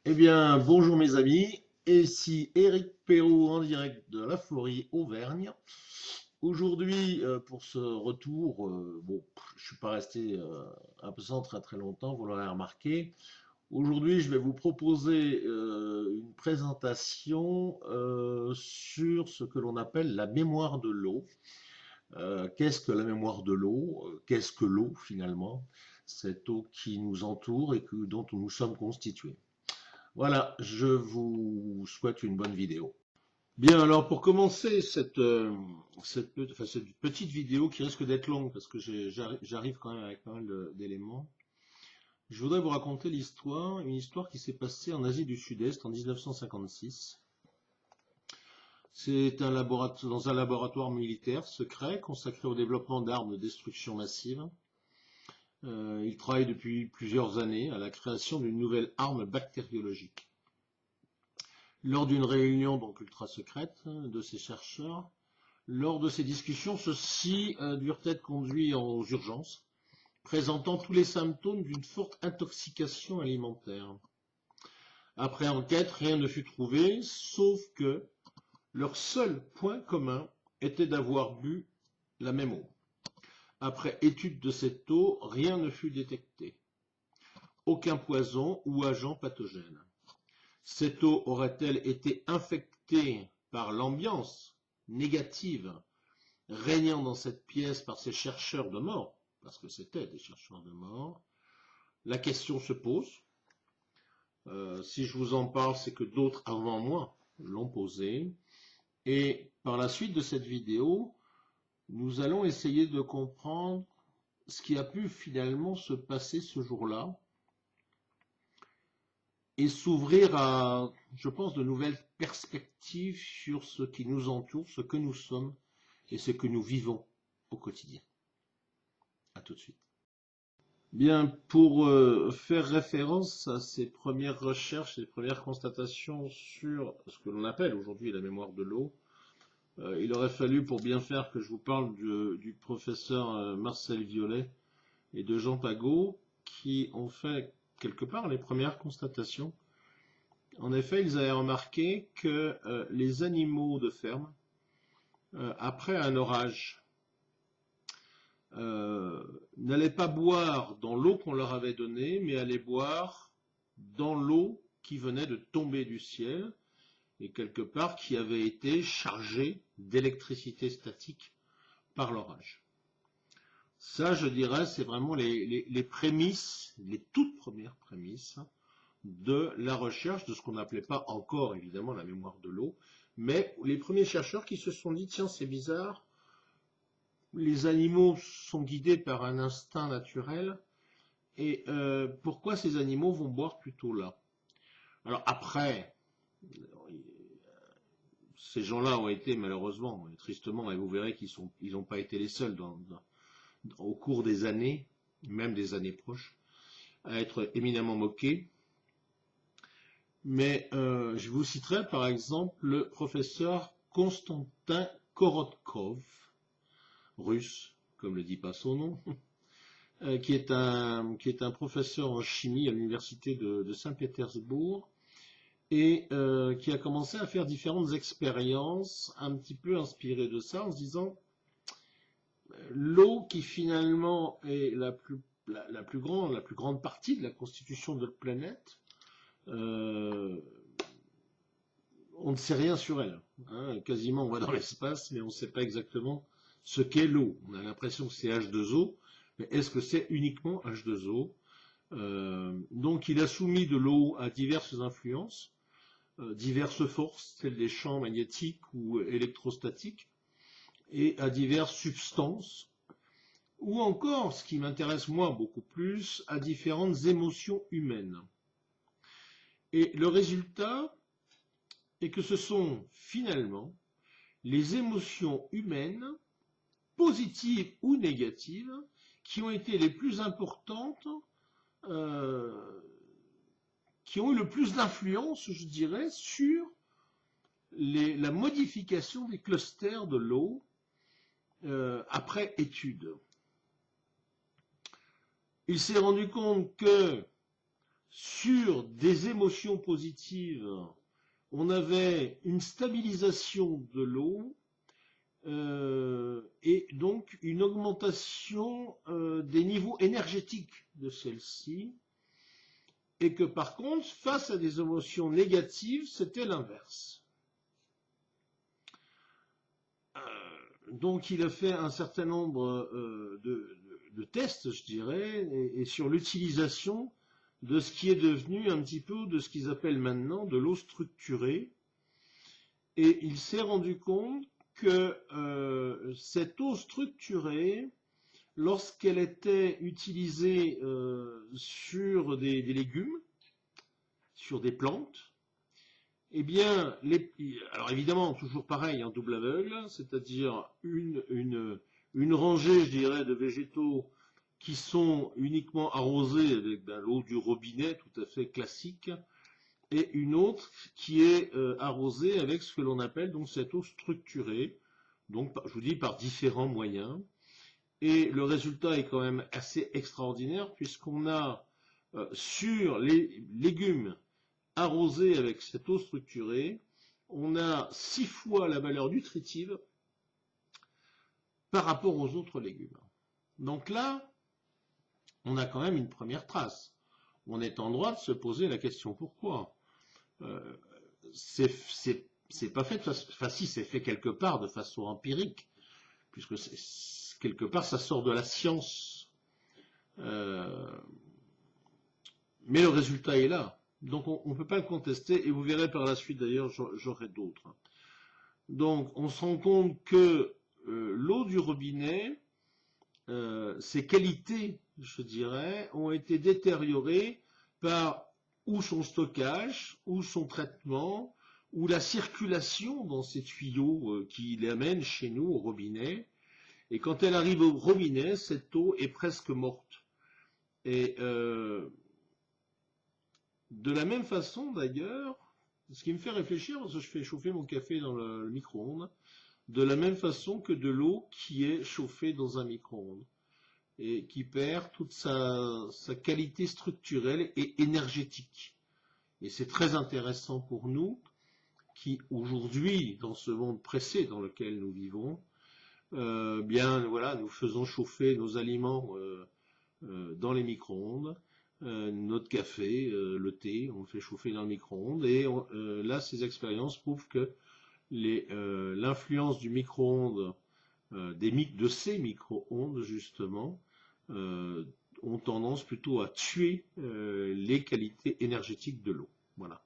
Eh bien, bonjour mes amis, ici Éric Perrault en direct de la Florie, Auvergne. Aujourd'hui, pour ce retour, bon, je suis pas resté absent très très longtemps, vous l'aurez remarqué. Aujourd'hui, je vais vous proposer une présentation sur ce que l'on appelle la mémoire de l'eau. Qu'est-ce que la mémoire de l'eau? Qu'est-ce que l'eau finalement? Cette eau qui nous entoure et dont nous sommes constitués. Voilà, je vous souhaite une bonne vidéo. Bien, alors pour commencer cette petite vidéo qui risque d'être longue parce que j'arrive quand même avec pas mal d'éléments, je voudrais vous raconter une histoire qui s'est passée en Asie du Sud-Est en 1956. C'est dans un laboratoire militaire secret consacré au développement d'armes de destruction massive. Il travaille depuis plusieurs années à la création d'une nouvelle arme bactériologique. Lors d'une réunion donc ultra secrète de ces chercheurs, lors de ces discussions, ceux-ci durent être conduits aux urgences, présentant tous les symptômes d'une forte intoxication alimentaire. Après enquête, rien ne fut trouvé, sauf que leur seul point commun était d'avoir bu la même eau. Après étude de cette eau, rien ne fut détecté. Aucun poison ou agent pathogène. Cette eau aurait-elle été infectée par l'ambiance négative régnant dans cette pièce par ces chercheurs de mort, parce que c'était des chercheurs de mort? La question se pose. Si je vous en parle, c'est que d'autres avant moi l'ont posée. Et par la suite de cette vidéo, nous allons essayer de comprendre ce qui a pu finalement se passer ce jour-là et s'ouvrir à, je pense, de nouvelles perspectives sur ce qui nous entoure, ce que nous sommes et ce que nous vivons au quotidien. À tout de suite. Bien, pour faire référence à ces premières recherches, ces premières constatations sur ce que l'on appelle aujourd'hui la mémoire de l'eau, il aurait fallu pour bien faire que je vous parle du professeur Marcel Violet et de Jean Pagot qui ont fait quelque part les premières constatations. En effet, ils avaient remarqué que les animaux de ferme, après un orage, n'allaient pas boire dans l'eau qu'on leur avait donnée, mais allaient boire dans l'eau qui venait de tomber du ciel et quelque part qui avait été chargée d'électricité statique par l'orage. Ça, je dirais, c'est vraiment les prémices, les toutes premières prémices de la recherche de ce qu'on n'appelait pas encore, évidemment, la mémoire de l'eau, mais les premiers chercheurs qui se sont dit, tiens, c'est bizarre, les animaux sont guidés par un instinct naturel, et pourquoi ces animaux vont boire plutôt là? Alors après, ces gens-là ont été malheureusement, tristement, et vous verrez qu'ils n'ont pas été les seuls au cours des années, même des années proches, à être éminemment moqués. Mais je vous citerai par exemple le professeur Konstantin Korotkov, russe, comme le dit pas son nom, qui est un professeur en chimie à l'université de Saint-Pétersbourg et qui a commencé à faire différentes expériences un petit peu inspirées de ça en se disant l'eau qui finalement est la plus grande partie de la constitution de notre planète, on ne sait rien sur elle. Hein. Quasiment on va dans l'espace, mais on ne sait pas exactement ce qu'est l'eau. On a l'impression que c'est H2O, mais est-ce que c'est uniquement H2O? Donc il a soumis de l'eau à diverses influences, diverses forces, telles des champs magnétiques ou électrostatiques, et à diverses substances, ou encore, ce qui m'intéresse moi beaucoup plus, à différentes émotions humaines. Et le résultat est que ce sont finalement les émotions humaines, positives ou négatives, qui ont été les plus importantes, qui ont eu le plus d'influence, je dirais, sur la modification des clusters de l'eau après étude. Il s'est rendu compte que sur des émotions positives, on avait une stabilisation de l'eau et donc une augmentation des niveaux énergétiques de celle-ci, et que par contre, face à des émotions négatives, c'était l'inverse. Donc il a fait un certain nombre de tests, je dirais, et sur l'utilisation de ce qui est devenu un petit peu de ce qu'ils appellent maintenant de l'eau structurée. Et il s'est rendu compte que cette eau structurée, lorsqu'elle était utilisée sur des légumes, sur des plantes, eh bien, alors évidemment, toujours pareil, en double aveugle, c'est-à-dire une rangée, je dirais, de végétaux qui sont uniquement arrosés avec de l'eau du robinet, tout à fait classique, et une autre qui est arrosée avec ce que l'on appelle donc cette eau structurée, donc je vous dis par différents moyens. Et le résultat est quand même assez extraordinaire puisqu'on a sur les légumes arrosés avec cette eau structurée, on a 6 fois la valeur nutritive par rapport aux autres légumes. Donc là, on a quand même une première trace. On est en droit de se poser la question pourquoi. C'est pas fait, enfin si, c'est fait quelque part de façon empirique, puisque quelque part ça sort de la science. Mais le résultat est là. Donc on ne peut pas le contester, et vous verrez par la suite d'ailleurs, j'aurai d'autres. Donc on se rend compte que l'eau du robinet, ses qualités, je dirais, ont été détériorées par ou son stockage, ou son traitement, ou la circulation dans ces tuyaux qui l'amènent chez nous au robinet. Et quand elle arrive au robinet, cette eau est presque morte. Et de la même façon d'ailleurs, ce qui me fait réfléchir, parce que je fais chauffer mon café dans le micro-ondes, de la même façon que de l'eau qui est chauffée dans un micro-ondes et qui perd toute sa qualité structurelle et énergétique. Et c'est très intéressant pour nous qui, aujourd'hui, dans ce monde pressé dans lequel nous vivons, bien voilà, nous faisons chauffer nos aliments dans les micro-ondes, notre café, le thé, on le fait chauffer dans le micro-ondes, et là, ces expériences prouvent que l'influence du micro-ondes, de ces micro-ondes justement, ont tendance plutôt à tuer les qualités énergétiques de l'eau. Voilà.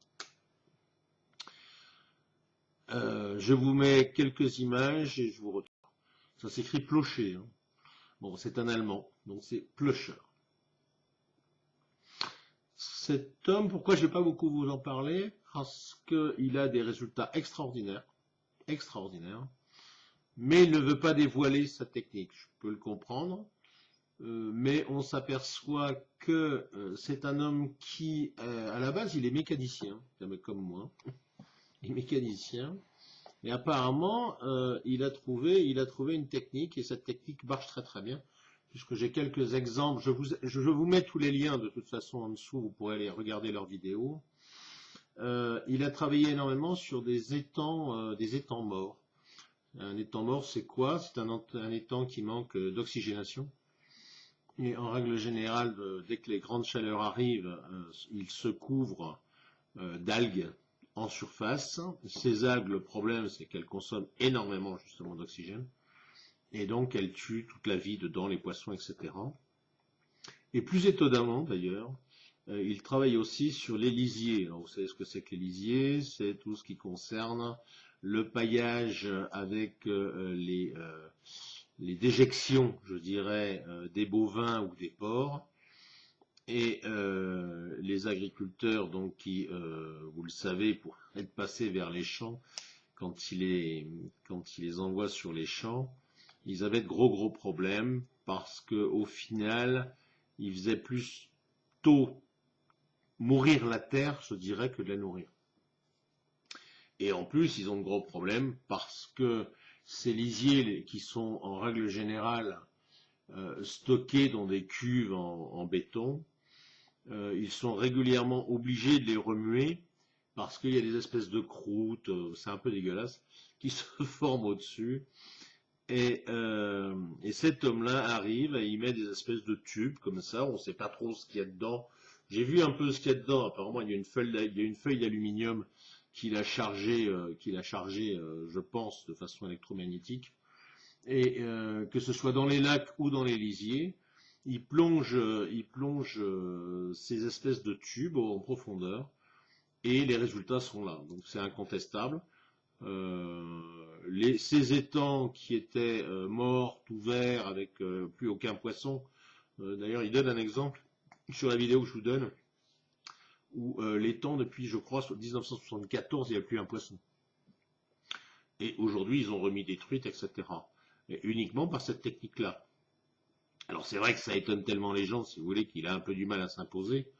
Je vous mets quelques images et je vous retrouve. Ça s'écrit Plocher. Hein. Bon, c'est un Allemand, donc c'est Plöscher. Cet homme, pourquoi je ne vais pas beaucoup vous en parler? Parce qu'il a des résultats extraordinaires, mais il ne veut pas dévoiler sa technique. Je peux le comprendre, mais on s'aperçoit que c'est un homme qui, à la base, il est mécanicien, comme moi. Il est mécanicien, et apparemment, il a trouvé une technique, et cette technique marche très très bien, puisque j'ai quelques exemples. Je vous mets tous les liens de toute façon en dessous, vous pourrez aller regarder leurs vidéos. Il a travaillé énormément sur des étangs morts. Un étang mort, c'est quoi? C'est un étang qui manque d'oxygénation. Et en règle générale, dès que les grandes chaleurs arrivent, il se couvre d'algues en surface. Ces algues, le problème, c'est qu'elles consomment énormément justement d'oxygène. Et donc, elles tuent toute la vie dedans, les poissons, etc. Et plus étonnamment, d'ailleurs, il travaille aussi sur les lisiers. Alors, vous savez ce que c'est que les lisiers? C'est tout ce qui concerne le paillage avec les déjections, je dirais, des bovins ou des porcs. Et les agriculteurs, donc, qui, vous le savez, pour être passés vers les champs, quand ils les envoient sur les champs, ils avaient de gros problèmes parce qu'au final, ils faisaient plus tôt mourir la terre, je dirais, que de la nourrir. Et en plus, ils ont de gros problèmes parce que ces lisiers qui sont en règle générale stockés dans des cuves en béton, ils sont régulièrement obligés de les remuer parce qu'il y a des espèces de croûtes, c'est un peu dégueulasse, qui se forment au-dessus. Et cet homme-là arrive et il met des espèces de tubes comme ça, on ne sait pas trop ce qu'il y a dedans. J'ai vu un peu ce qu'il y a dedans, apparemment il y a une feuille d'aluminium qu'il a chargée, je pense, de façon électromagnétique. Et que ce soit dans les lacs ou dans les lisiers, il plonge ces espèces de tubes en profondeur et les résultats sont là. Donc c'est incontestable. Ces étangs qui étaient morts, tout verts, avec plus aucun poisson. D'ailleurs, il donne un exemple sur la vidéo que je vous donne, où l'étang, depuis, je crois, 1974, il n'y a plus un poisson. Et aujourd'hui, ils ont remis des truites, etc. Et uniquement par cette technique-là. Alors c'est vrai que ça étonne tellement les gens, si vous voulez, qu'il a un peu du mal à s'imposer.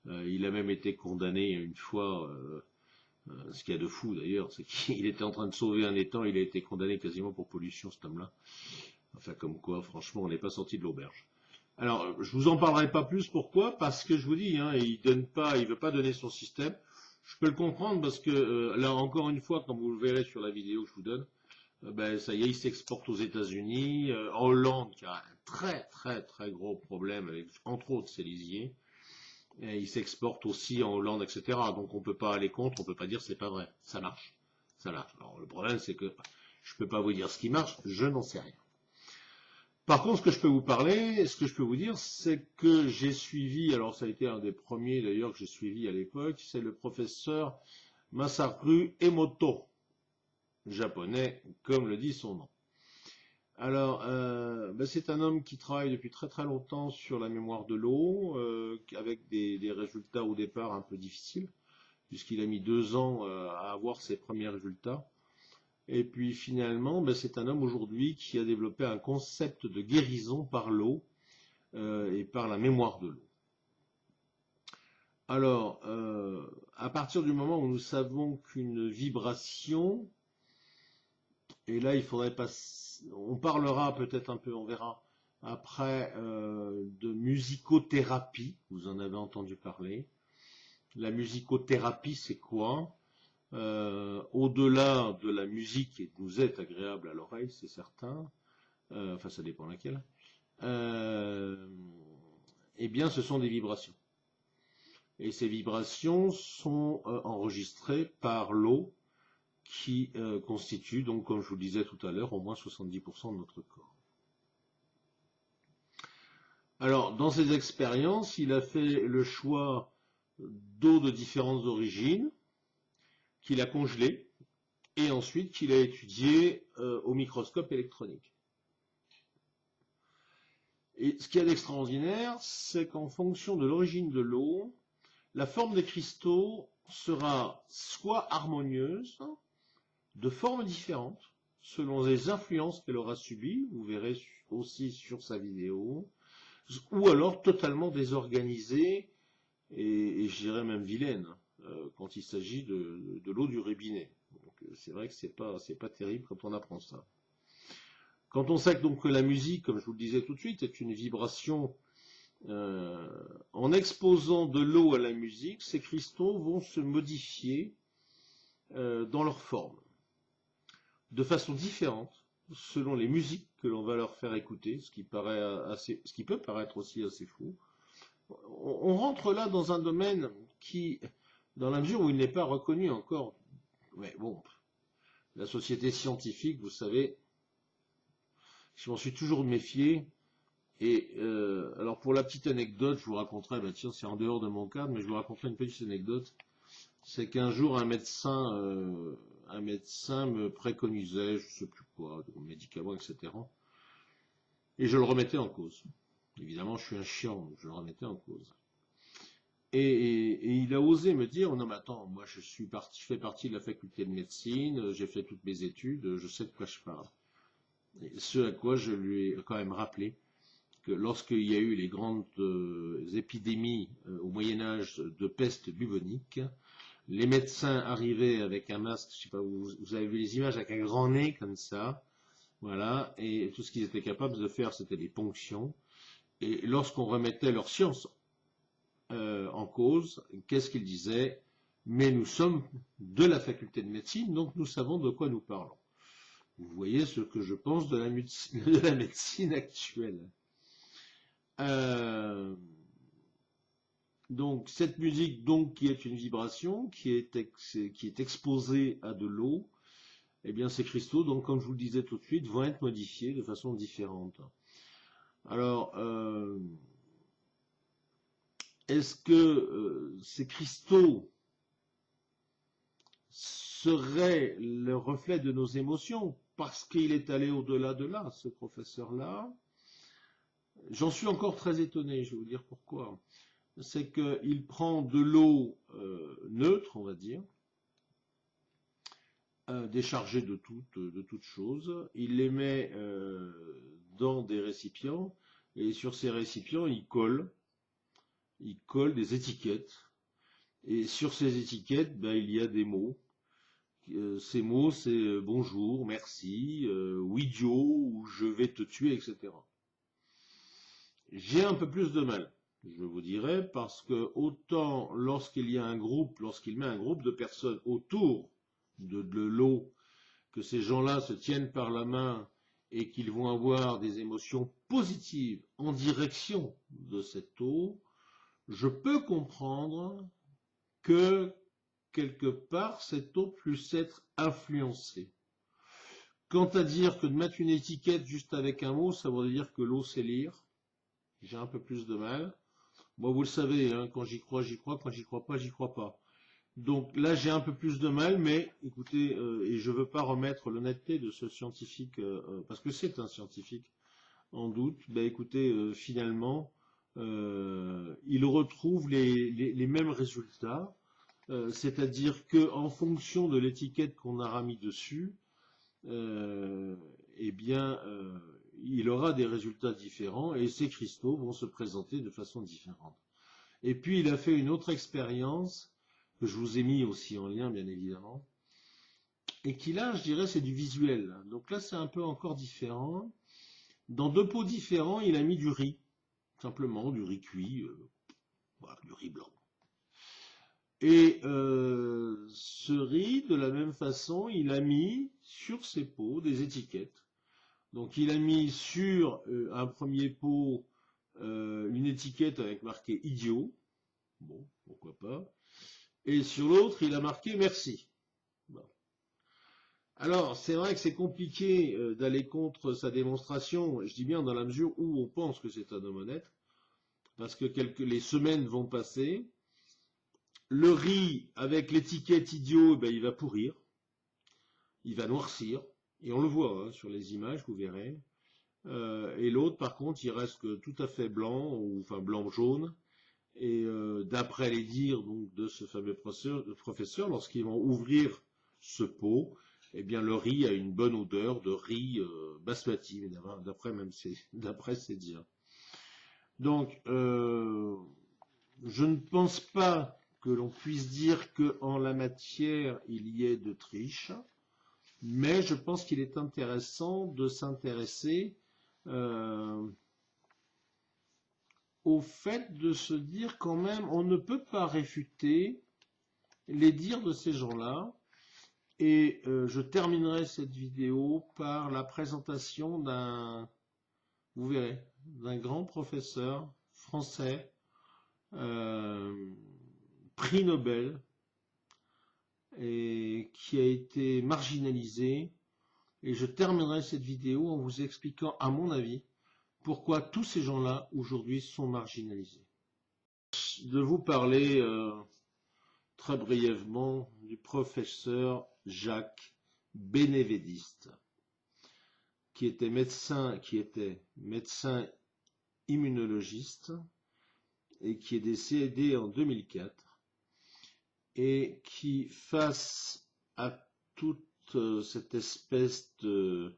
Il a même été condamné une fois... ce qu'il y a de fou d'ailleurs, c'est qu'il était en train de sauver un étang, il a été condamné quasiment pour pollution, cet homme-là. Enfin, comme quoi, franchement, on n'est pas sorti de l'auberge. Alors, je vous en parlerai pas plus, pourquoi? Parce que je vous dis, hein, il veut pas donner son système. Je peux le comprendre parce que, là, encore une fois, comme vous le verrez sur la vidéo que je vous donne, ben, ça y est, il s'exporte aux États-Unis, en Hollande, qui a un très, très, très gros problème avec, entre autres, ses lisiers. Et il s'exporte aussi en Hollande, etc. Donc on peut pas aller contre, on peut pas dire c'est pas vrai. Ça marche. Ça marche. Alors le problème c'est que je peux pas vous dire ce qui marche, je n'en sais rien. Par contre, ce que je peux vous parler, ce que je peux vous dire, c'est que j'ai suivi, alors ça a été un des premiers d'ailleurs que j'ai suivi à l'époque, c'est le professeur Masaru Emoto, japonais, comme le dit son nom. Alors, ben c'est un homme qui travaille depuis très très longtemps sur la mémoire de l'eau, avec des résultats au départ un peu difficiles, puisqu'il a mis 2 ans à avoir ses premiers résultats. Et puis finalement, ben c'est un homme aujourd'hui qui a développé un concept de guérison par l'eau et par la mémoire de l'eau. Alors, à partir du moment où nous savons qu'une vibration, et là il faudrait pas... On parlera peut-être un peu, on verra, après de musicothérapie, vous en avez entendu parler. La musicothérapie, c'est quoi? Au-delà de la musique qui nous est agréable à l'oreille, c'est certain, enfin ça dépend laquelle, eh bien ce sont des vibrations. Et ces vibrations sont enregistrées par l'eau, qui constitue donc, comme je vous le disais tout à l'heure, au moins 70% de notre corps. Alors, dans ses expériences, il a fait le choix d'eau de différentes origines, qu'il a congelée, et ensuite qu'il a étudié au microscope électronique. Et ce qu'il y a d'extraordinaire, c'est qu'en fonction de l'origine de l'eau, la forme des cristaux sera soit harmonieuse, de formes différentes, selon les influences qu'elle aura subies, vous verrez aussi sur sa vidéo, ou alors totalement désorganisée, et je dirais même vilaine, quand il s'agit de l'eau du robinet. Donc c'est vrai que c'est pas terrible quand on apprend ça. Quand on sait donc que la musique, comme je vous le disais tout de suite, est une vibration, en exposant de l'eau à la musique, ces cristaux vont se modifier dans leur forme, de façon différente, selon les musiques que l'on va leur faire écouter, ce qui peut paraître aussi assez fou. On rentre là dans un domaine qui, dans la mesure où il n'est pas reconnu encore, mais bon, la société scientifique, vous savez, je m'en suis toujours méfié. Et alors pour la petite anecdote, je vous raconterai, bah tiens, c'est en dehors de mon cadre, mais je vous raconterai une petite anecdote. C'est qu'un jour un médecin me préconisait, je sais plus quoi, de médicaments, etc. Et je le remettais en cause. Évidemment, je suis un chiant, donc je le remettais en cause. Et il a osé me dire, non mais attends, moi je fais partie de la faculté de médecine, j'ai fait toutes mes études, je sais de quoi je parle. Et ce à quoi je lui ai quand même rappelé que lorsqu'il y a eu les grandes épidémies au Moyen-Âge de peste bubonique, les médecins arrivaient avec un masque, je sais pas, vous avez vu les images, avec un grand nez comme ça, voilà, et tout ce qu'ils étaient capables de faire, c'était des ponctions. Et lorsqu'on remettait leur science en cause. Qu'est-ce qu'il disait? Mais nous sommes de la faculté de médecine, donc nous savons de quoi nous parlons. Vous voyez ce que je pense de la médecine actuelle. Donc cette musique donc qui est une vibration, qui est exposée à de l'eau, eh bien ces cristaux, donc comme je vous le disais tout de suite, vont être modifiés de façon différente. Alors, est-ce que ces cristaux seraient le reflet de nos émotions parce qu'il est allé au-delà de là, ce professeur-là? J'en suis encore très étonné, je vais vous dire pourquoi. C'est qu'il prend de l'eau neutre, on va dire, déchargée de toutes choses, il les met dans des récipients, et sur ces récipients, il colle des étiquettes, et sur ces étiquettes, ben, il y a des mots. Ces mots, c'est bonjour, merci, oui Joe, ou je vais te tuer, etc. J'ai un peu plus de mal, je vous dirais, parce que autant lorsqu'il met un groupe de personnes autour de l'eau, que ces gens-là se tiennent par la main et qu'ils vont avoir des émotions positives en direction de cette eau, je peux comprendre que quelque part cette eau puisse être influencée. Quant à dire que de mettre une étiquette juste avec un mot, ça veut dire que l'eau c'est lire. J'ai un peu plus de mal. Moi, vous le savez, hein, quand j'y crois, quand j'y crois pas, j'y crois pas. Donc là, j'ai un peu plus de mal, mais écoutez, et je veux pas remettre l'honnêteté de ce scientifique, parce que c'est un scientifique, en doute. Ben écoutez, finalement, il retrouve les mêmes résultats, c'est-à-dire que en fonction de l'étiquette qu'on aura mis dessus, eh bien, il aura des résultats différents et ces cristaux vont se présenter de façon différente. Et puis, il a fait une autre expérience que je vous ai mis aussi en lien, bien évidemment, et qui là, je dirais, c'est du visuel. Donc là, c'est un peu encore différent. Dans deux pots différents, il a mis du riz, simplement du riz cuit, voilà, du riz blanc. Et ce riz, de la même façon, il a mis sur ses pots des étiquettes. Donc il a mis sur un premier pot une étiquette avec marqué idiot. Bon, pourquoi pas. Et sur l'autre, il a marqué merci. Bon. Alors, c'est vrai que c'est compliqué d'aller contre sa démonstration, je dis bien dans la mesure où on pense que c'est un homme honnête, parce que les semaines vont passer. Le riz avec l'étiquette idiot, ben, il va pourrir, il va noircir, et on le voit hein, sur les images, vous verrez. Et l'autre, par contre, il reste tout à fait blanc, ou enfin blanc-jaune. Et d'après les dires donc, de ce fameux professeur, lorsqu'ils vont ouvrir ce pot, eh bien le riz a une bonne odeur de riz basmati, d'après ses dires. Donc, je ne pense pas que l'on puisse dire qu'en la matière, il y ait de triche, mais je pense qu'il est intéressant de s'intéresser au fait de se dire quand même, on ne peut pas réfuter les dires de ces gens-là. Et je terminerai cette vidéo par la présentation vous verrez, d'un grand professeur français, prix Nobel, et qui a été marginalisé. Et je terminerai cette vidéo en vous expliquant, à mon avis, pourquoi tous ces gens-là, aujourd'hui, sont marginalisés. De vous parler très brièvement du professeur Jacques Bénévédiste, qui était médecin immunologiste et qui est décédé en 2004 et qui, face à toute cette espèce de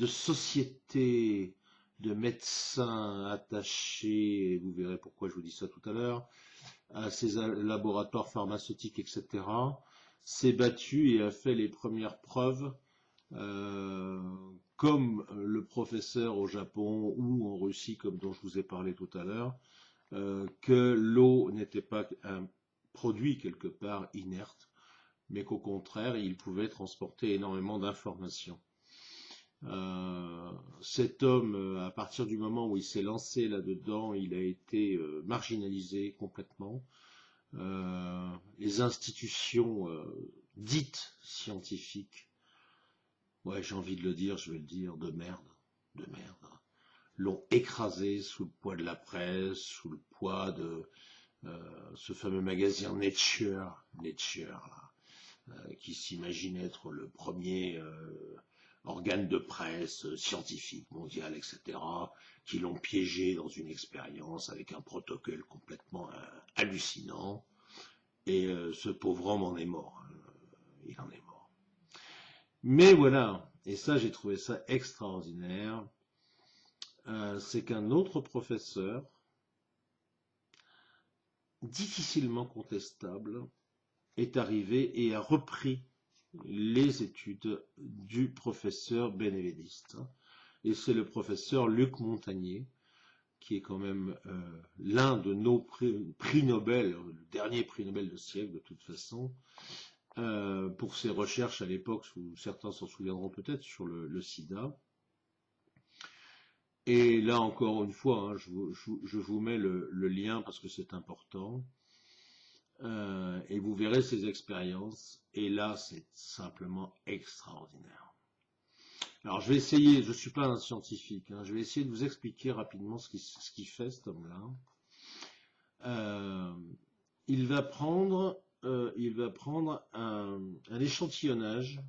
société de médecins attachés, et vous verrez pourquoi je vous dis ça tout à l'heure, à ces laboratoires pharmaceutiques, etc., s'est battu et a fait les premières preuves, comme le professeur au Japon ou en Russie, comme dont je vous ai parlé tout à l'heure, que l'eau n'était pas un produit quelque part inerte, mais qu'au contraire, il pouvait transporter énormément d'informations. Cet homme, à partir du moment où il s'est lancé là-dedans, il a été marginalisé complètement. Les institutions dites scientifiques, ouais, j'ai envie de le dire, je vais le dire, de merde, l'ont écrasé sous le poids de la presse, sous le poids de ce fameux magazine Nature, là, qui s'imaginait être le premier organe de presse scientifique mondial, etc., qui l'ont piégé dans une expérience avec un protocole complètement hallucinant. Et ce pauvre homme en est mort. Il en est mort. Mais voilà, et ça j'ai trouvé ça extraordinaire, c'est qu'un autre professeur, difficilement contestable, est arrivé et a repris les études du professeur Benveniste. Et c'est le professeur Luc Montagnier, qui est quand même l'un de nos prix Nobel, le dernier prix Nobel de siècle de toute façon, pour ses recherches à l'époque, certains s'en souviendront peut-être, sur le sida. Et là encore une fois, hein, je vous mets le lien parce que c'est important. Et vous verrez ces expériences. Et là, c'est simplement extraordinaire. Alors, je vais essayer, je ne suis pas un scientifique, hein, je vais essayer de vous expliquer rapidement ce qu'il fait, cet homme-là. Il va prendre un échantillonnage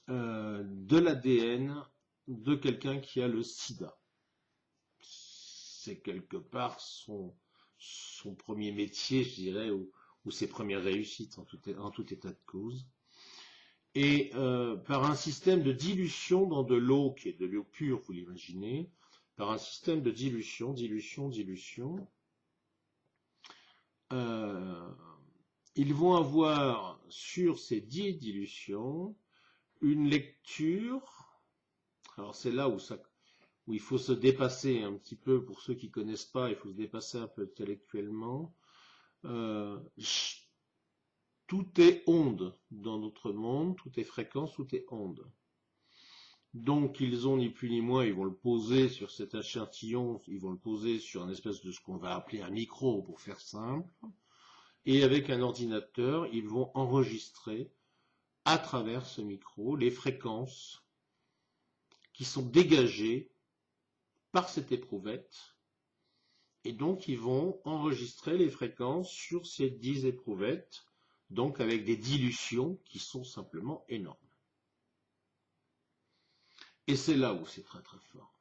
de l'ADN de quelqu'un qui a le sida. C'est quelque part son premier métier, je dirais, ou ses premières réussites en tout état de cause. Et par un système de dilution dans de l'eau, qui est de l'eau pure, vous l'imaginez, par un système de dilution, ils vont avoir sur ces 10 dilutions une lecture. Alors c'est là où il faut se dépasser un petit peu, pour ceux qui ne connaissent pas, il faut se dépasser un peu intellectuellement. Tout est onde dans notre monde, tout est fréquence, tout est onde. Donc ils ont ni plus ni moins, ils vont le poser sur cet échantillon, ils vont le poser sur une espèce de ce qu'on va appeler un micro pour faire simple, et avec un ordinateur, ils vont enregistrer à travers ce micro les fréquences qui sont dégagées par cette éprouvette, et donc ils vont enregistrer les fréquences sur ces 10 éprouvettes, donc avec des dilutions qui sont simplement énormes. Et c'est là où c'est très très fort.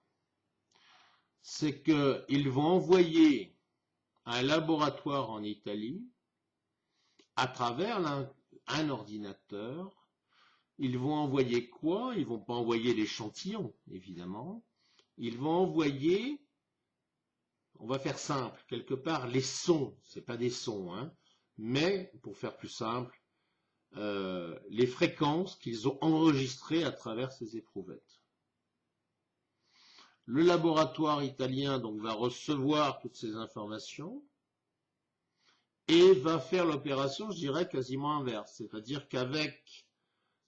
C'est qu'ils vont envoyer un laboratoire en Italie, à travers un ordinateur. Ils vont envoyer quoi? Ils vont pas envoyer l'échantillon, évidemment. Ils vont envoyer, on va faire simple, quelque part, les sons. C'est pas des sons, hein, mais, pour faire plus simple, les fréquences qu'ils ont enregistrées à travers ces éprouvettes. Le laboratoire italien donc va recevoir toutes ces informations et va faire l'opération, je dirais, quasiment inverse. C'est-à-dire qu'avec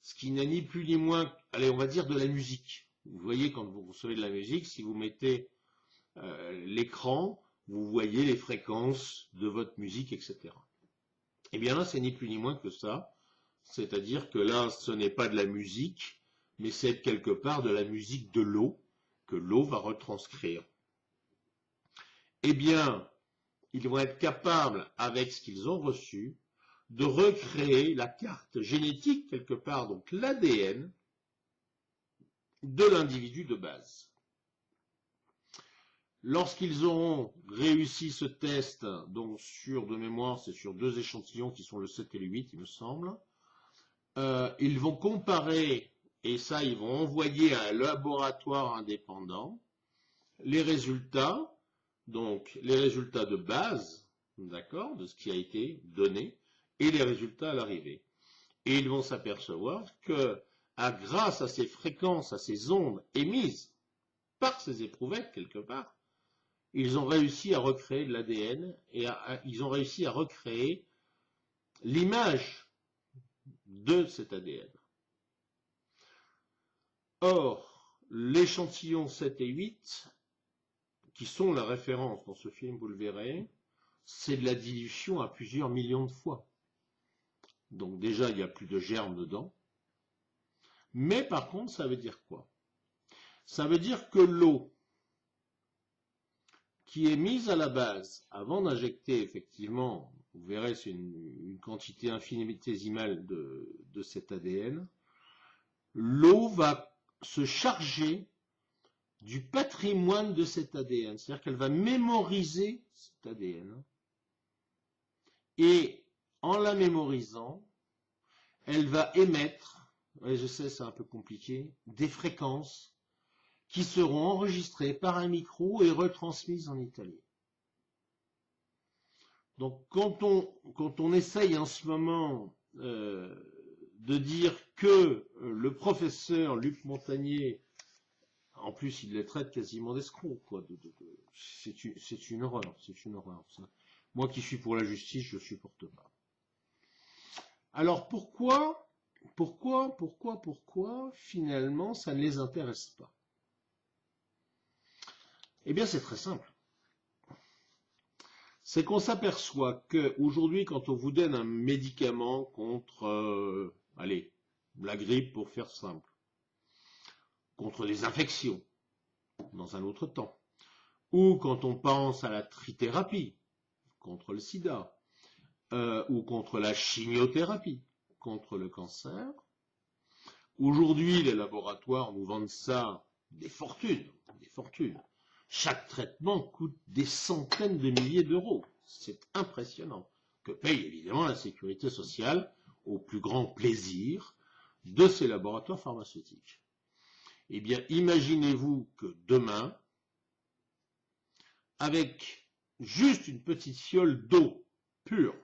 ce qui n'est ni plus ni moins, allez, on va dire de la musique. Vous voyez, quand vous recevez de la musique, si vous mettez l'écran, vous voyez les fréquences de votre musique, etc. Et bien là, c'est ni plus ni moins que ça. C'est-à-dire que là, ce n'est pas de la musique, mais c'est quelque part de la musique de l'eau, que l'eau va retranscrire. Eh bien, ils vont être capables, avec ce qu'ils ont reçu, de recréer la carte génétique, quelque part, donc l'ADN, de l'individu de base. Lorsqu'ils auront réussi ce test, donc sur, de mémoire, c'est sur 2 échantillons qui sont le 7 et le 8, il me semble, ils vont comparer, et ça, ils vont envoyer à un laboratoire indépendant, les résultats, donc les résultats de base, d'accord, de ce qui a été donné, et les résultats à l'arrivée. Et ils vont s'apercevoir que, grâce à ces fréquences, à ces ondes émises par ces éprouvettes, quelque part, ils ont réussi à recréer de l'ADN et ils ont réussi à recréer l'image de cet ADN. Or, l'échantillon 7 et 8, qui sont la référence dans ce film, vous le verrez, c'est de la dilution à plusieurs millions de fois. Donc déjà, il n'y a plus de germes dedans. Mais par contre, ça veut dire quoi? Ça veut dire que l'eau qui est mise à la base, avant d'injecter effectivement, vous verrez, c'est une quantité infinitésimale de cet ADN, l'eau va se charger du patrimoine de cet ADN, c'est-à-dire qu'elle va mémoriser cet ADN, et en la mémorisant, elle va émettre, ouais, je sais c'est un peu compliqué, des fréquences qui seront enregistrées par un micro et retransmises en Italie. Donc quand on essaye en ce moment de dire que le professeur Luc Montagnier, en plus il les traite quasiment d'escrocs, quoi, c'est une horreur, c'est une horreur. Ça. Moi qui suis pour la justice, je ne supporte pas. Alors pourquoi finalement ça ne les intéresse pas? Eh bien c'est très simple. C'est qu'on s'aperçoit qu'aujourd'hui, quand on vous donne un médicament contre, allez, la grippe pour faire simple, contre les infections, dans un autre temps, ou quand on pense à la trithérapie, contre le sida, ou contre la chimiothérapie, contre le cancer, aujourd'hui, les laboratoires nous vendent ça des fortunes, des fortunes. Chaque traitement coûte des centaines de milliers d'euros. C'est impressionnant. Que paye évidemment la sécurité sociale au plus grand plaisir de ces laboratoires pharmaceutiques. Eh bien, imaginez-vous que demain, avec juste une petite fiole d'eau pure,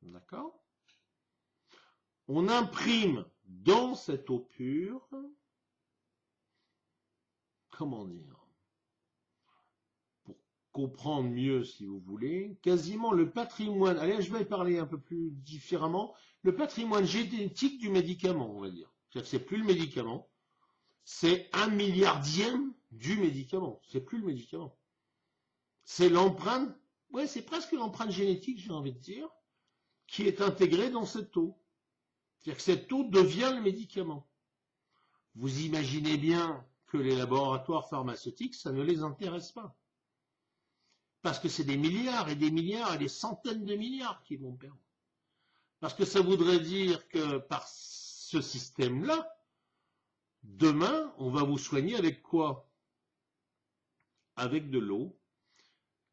d'accord, on imprime dans cette eau pure, comment dire, comprendre mieux, si vous voulez, quasiment le patrimoine, allez, je vais parler un peu plus différemment, le patrimoine génétique du médicament, on va dire. C'est-à-dire que c'est plus le médicament, c'est 1/10000000e du médicament, c'est plus le médicament. C'est l'empreinte, ouais, c'est presque l'empreinte génétique, j'ai envie de dire, qui est intégrée dans cette eau. C'est-à-dire que cette eau devient le médicament. Vous imaginez bien que les laboratoires pharmaceutiques, ça ne les intéresse pas. Parce que c'est des milliards et des milliards et des centaines de milliards qu'ils vont perdre. Parce que ça voudrait dire que par ce système-là, demain, on va vous soigner avec quoi? Avec de l'eau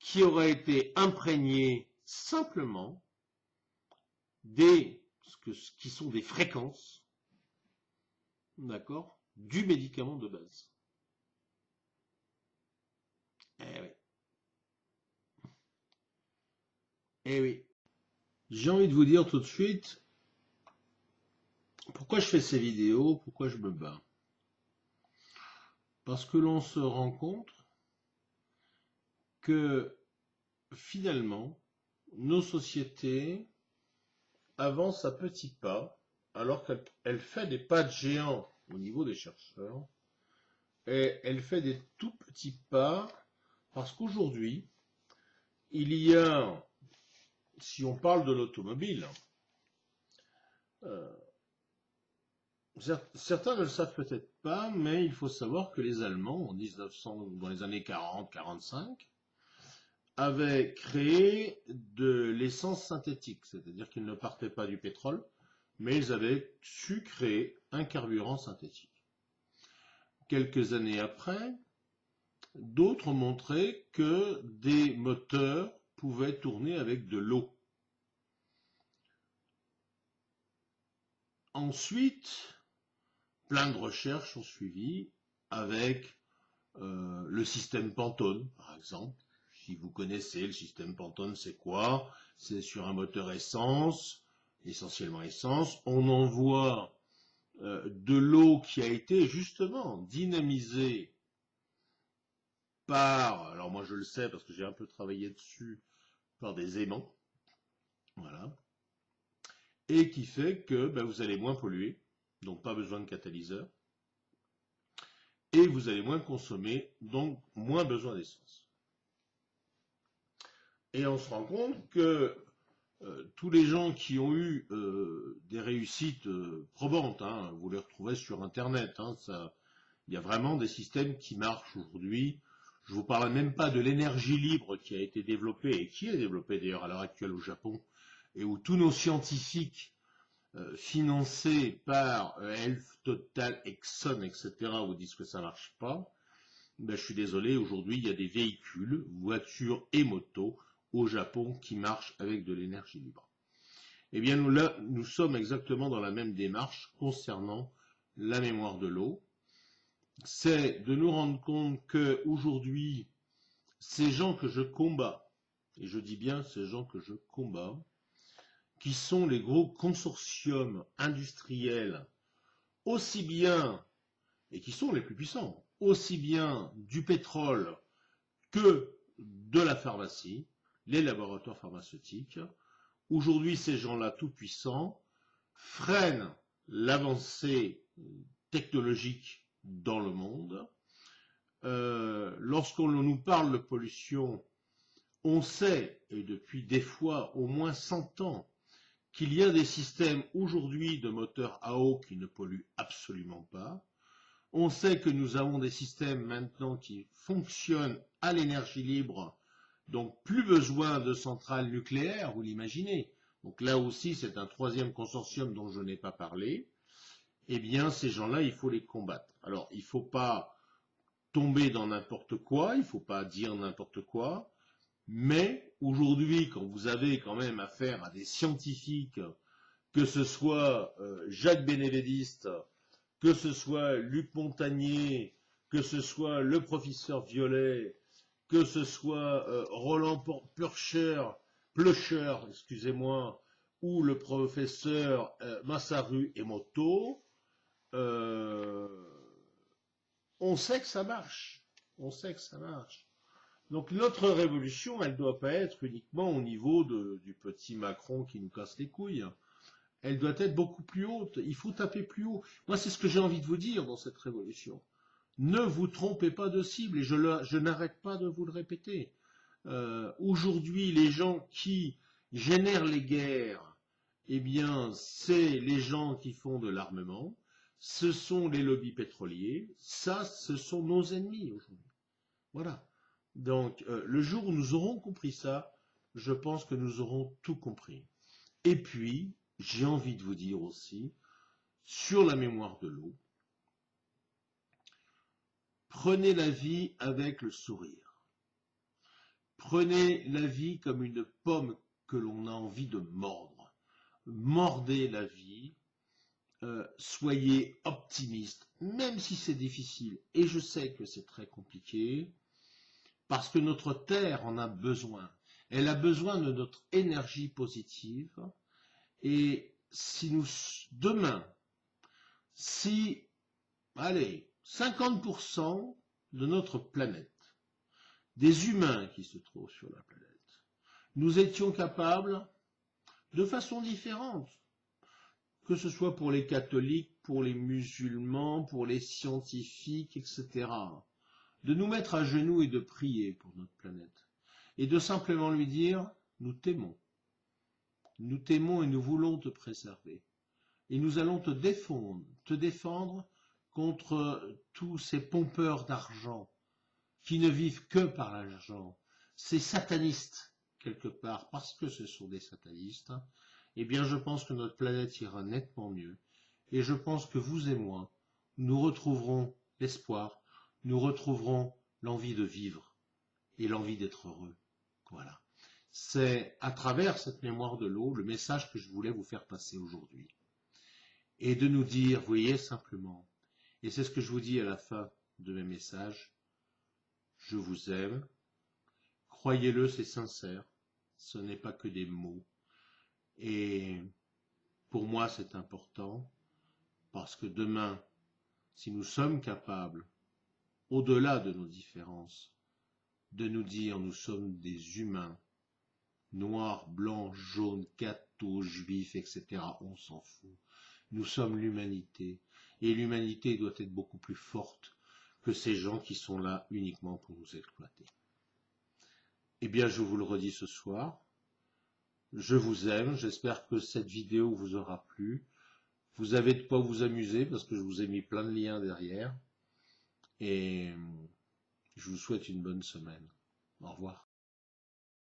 qui aurait été imprégnée simplement qui sont des fréquences, d'accord, du médicament de base. Eh oui. Eh oui. J'ai envie de vous dire tout de suite, pourquoi je fais ces vidéos, pourquoi je me bats. Parce que l'on se rend compte que finalement, nos sociétés avancent à petits pas, alors qu'elle fait des pas de géant au niveau des chercheurs, et elle fait des tout petits pas, parce qu'aujourd'hui, il y a, si on parle de l'automobile, certains ne le savent peut-être pas, mais il faut savoir que les Allemands, dans les années 40-45, avaient créé de l'essence synthétique, c'est-à-dire qu'ils ne partaient pas du pétrole, mais ils avaient su créer un carburant synthétique. Quelques années après, d'autres ont montré que des moteurs pouvaient tourner avec de l'eau. Ensuite, plein de recherches ont suivi avec le système Pantone, par exemple. Si vous connaissez le système Pantone, c'est quoi? C'est sur un moteur essence, essentiellement essence. On envoie de l'eau qui a été justement dynamisée par, alors moi je le sais parce que j'ai un peu travaillé dessus, par des aimants, voilà, et qui fait que ben, vous allez moins polluer, donc pas besoin de catalyseur, et vous allez moins consommer, donc moins besoin d'essence. Et on se rend compte que tous les gens qui ont eu des réussites probantes, hein, vous les retrouvez sur Internet, hein, il y a vraiment des systèmes qui marchent aujourd'hui. Je ne vous parle même pas de l'énergie libre qui a été développée, et qui est développée d'ailleurs à l'heure actuelle au Japon, et où tous nos scientifiques financés par Elf, Total, Exxon, etc., vous disent que ça ne marche pas. Ben, je suis désolé, aujourd'hui, il y a des véhicules, voitures et motos au Japon qui marchent avec de l'énergie libre. Eh bien, nous sommes exactement dans la même démarche concernant la mémoire de l'eau. C'est de nous rendre compte qu'aujourd'hui, ces gens que je combats, et je dis bien ces gens que je combats, qui sont les gros consortiums industriels, aussi bien, et qui sont les plus puissants, aussi bien du pétrole que de la pharmacie, les laboratoires pharmaceutiques. Aujourd'hui, ces gens-là tout puissants freinent l'avancée technologique dans le monde. Lorsqu'on nous parle de pollution, on sait, et depuis des fois au moins 100 ans, qu'il y a des systèmes aujourd'hui de moteurs à eau qui ne polluent absolument pas. On sait que nous avons des systèmes maintenant qui fonctionnent à l'énergie libre, donc plus besoin de centrales nucléaires, vous l'imaginez. Donc là aussi, c'est un troisième consortium dont je n'ai pas parlé. Eh bien, ces gens-là, il faut les combattre. Alors, il ne faut pas tomber dans n'importe quoi, il ne faut pas dire n'importe quoi, mais aujourd'hui, quand vous avez quand même affaire à des scientifiques, que ce soit Jacques Bénévédiste, que ce soit Luc Montagnier, que ce soit le professeur Violet, que ce soit Roland Plöcher, excusez-moi, ou le professeur Masaru Emoto, euh, on sait que ça marche. On sait que ça marche. Donc notre révolution, elle ne doit pas être uniquement au niveau du petit Macron qui nous casse les couilles. Elle doit être beaucoup plus haute. Il faut taper plus haut. Moi, c'est ce que j'ai envie de vous dire dans cette révolution. Ne vous trompez pas de cible, et je n'arrête pas de vous le répéter. Aujourd'hui, les gens qui génèrent les guerres, eh bien, c'est les gens qui font de l'armement, ce sont les lobbies pétroliers, ça, ce sont nos ennemis aujourd'hui. Voilà. Donc, le jour où nous aurons compris ça, je pense que nous aurons tout compris. Et puis, j'ai envie de vous dire aussi, sur la mémoire de l'eau, prenez la vie avec le sourire. Prenez la vie comme une pomme que l'on a envie de mordre. Mordez la vie, soyez optimiste, même si c'est difficile. Et je sais que c'est très compliqué, parce que notre terre en a besoin. Elle a besoin de notre énergie positive. Et si nous, demain, si, allez, 50% de notre planète, des humains qui se trouvent sur la planète, nous étions capables, de façon différente, que ce soit pour les catholiques, pour les musulmans, pour les scientifiques, etc., de nous mettre à genoux et de prier pour notre planète, et de simplement lui dire, nous t'aimons et nous voulons te préserver, et nous allons te défendre contre tous ces pompeurs d'argent qui ne vivent que par l'argent, ces satanistes, quelque part, parce que ce sont des satanistes. Eh bien, je pense que notre planète ira nettement mieux, et je pense que vous et moi, nous retrouverons l'espoir, nous retrouverons l'envie de vivre et l'envie d'être heureux. Voilà. C'est à travers cette mémoire de l'eau le message que je voulais vous faire passer aujourd'hui. Et de nous dire, vous voyez, simplement, et c'est ce que je vous dis à la fin de mes messages, je vous aime, croyez-le, c'est sincère, ce n'est pas que des mots. Et pour moi, c'est important, parce que demain, si nous sommes capables, au-delà de nos différences, de nous dire nous sommes des humains, noirs, blancs, jaunes, cathos, juifs, etc. On s'en fout. Nous sommes l'humanité. Et l'humanité doit être beaucoup plus forte que ces gens qui sont là uniquement pour nous exploiter. Eh bien, je vous le redis ce soir. Je vous aime. J'espère que cette vidéo vous aura plu. Vous avez de quoi vous amuser parce que je vous ai mis plein de liens derrière. Et je vous souhaite une bonne semaine. Au revoir.